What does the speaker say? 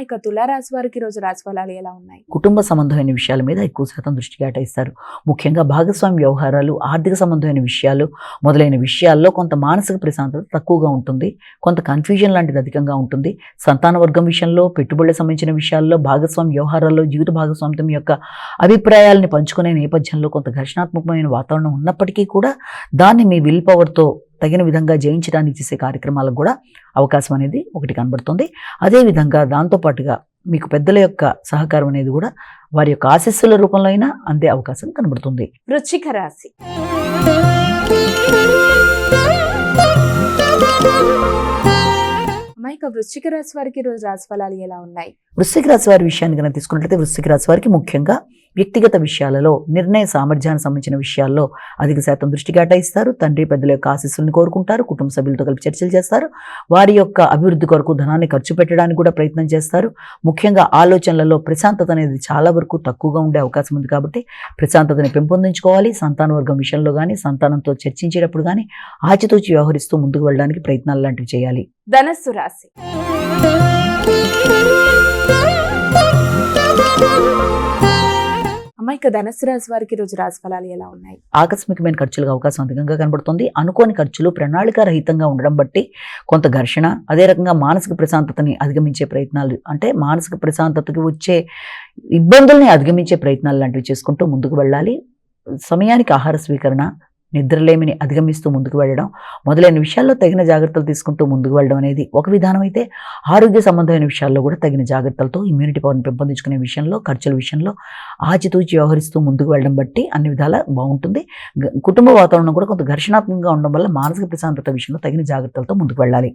ఇక తులారాశి వారికి రోజు రాశి ఫలాలు ఎలా ఉన్నాయి? కుటుంబ సంబంధమైన విషయాల మీద ఎక్కువ శాతం దృష్టి కేటాయిస్తారు. ముఖ్యంగా భాగస్వామ్య వ్యవహారాలు, ఆర్థిక సంబంధమైన విషయాలు మొదలైన విషయాల్లో కొంత మానసిక ప్రశాంతత తక్కువగా ఉంటుంది. కొంత కన్ఫ్యూజన్ లాంటిది అధికంగా ఉంటుంది. సంతాన వర్గం విషయంలో, పెట్టుబడులకు సంబంధించిన విషయాల్లో, భాగస్వామ్య వ్యవహారాల్లో జీవిత భాగస్వామ్యం యొక్క అభిప్రాయాలని పంచుకునే నేపథ్యంలో కొంత ఘర్షణాత్మకమైన వాతావరణం ఉన్నప్పటికీ కూడా దాన్ని మీ విల్ పవర్తో తగిన విధంగా జయించడానికి చేసే కార్యక్రమాలకు కూడా అవకాశం అనేది ఒకటి కనబడుతుంది. అదేవిధంగా దాంతోపాటుగా మీకు పెద్దల యొక్క సహకారం అనేది కూడా వారి యొక్క ఆశీస్సుల రూపంలో అయినా అందే అవకాశం కనబడుతుంది. వృశ్చిక రాశి. ఇక వృశ్చిక రాశి వారికి రోజు రాశి ఫలాలు ఎలా ఉన్నాయి? వృశ్చిక రాశి వారి విషయాన్ని కనుక తీసుకున్నట్లయితే వృశ్చిక రాశి వారికి ముఖ్యంగా వ్యక్తిగత విషయాలలో, నిర్ణయ సామర్థ్యానికి సంబంధించిన విషయాల్లో అధిక శాతం దృష్టి కేటాయిస్తారు. తండ్రి పెద్దల యొక్క ఆశీస్సులను కోరుకుంటారు. కుటుంబ సభ్యులతో కలిపి చర్చలు చేస్తారు. వారి యొక్క అభివృద్ధి కొరకు ధనాన్ని ఖర్చు పెట్టడానికి కూడా ప్రయత్నం చేస్తారు. ముఖ్యంగా ఆలోచనలలో ప్రశాంతత అనేది చాలా వరకు తక్కువగా ఉండే అవకాశం ఉంది కాబట్టి ప్రశాంతతని పెంపొందించుకోవాలి. సంతాన వర్గం విషయంలో కానీ, సంతానంతో చర్చించేటప్పుడు కానీ ఆచితూచి వ్యవహరిస్తూ ముందుకు వెళ్ళడానికి ప్రయత్నాలు లాంటివి చేయాలి. ధనస్సు రాశి. ఇక ధనస్సు రాశి వారికి రోజు రాశి ఫలాలు ఎలా ఉన్నాయి? ఆకస్మికమైన ఖర్చులకు అవకాశం అధికంగా కనబడుతుంది. అనుకోని ఖర్చులు ప్రణాళిక రహితంగా ఉండడం బట్టి కొంత ఘర్షణ, అదే రకంగా మానసిక ప్రశాంతతని అధిగమించే ప్రయత్నాలు, అంటే మానసిక ప్రశాంతతకి వచ్చే ఇబ్బందుల్ని అధిగమించే ప్రయత్నాలు లాంటివి చేసుకుంటూ ముందుకు వెళ్ళాలి. సమయానికి ఆహార స్వీకరణ, నిద్రలేమిని అధిగమిస్తూ ముందుకు వెళ్ళడం మొదలైన విషయాల్లో తగిన జాగ్రత్తలు తీసుకుంటూ ముందుకు వెళ్ళడం అనేది ఒక విధానం అయితే, ఆరోగ్య సంబంధమైన విషయాల్లో కూడా తగిన జాగ్రత్తలతో ఇమ్యూనిటీ పవర్ని పెంపొందించుకునే విషయంలో, ఖర్చుల విషయంలో ఆచితూచి వ్యవహరిస్తూ ముందుకు వెళ్ళడం బట్టి అన్ని విధాలా బాగుంటుంది. కుటుంబ వాతావరణం కూడా కొంత ఘర్షణాత్మకంగా ఉండడం వల్ల మానసిక ప్రశాంతత విషయంలో తగిన జాగ్రత్తలతో ముందుకు వెళ్ళాలి.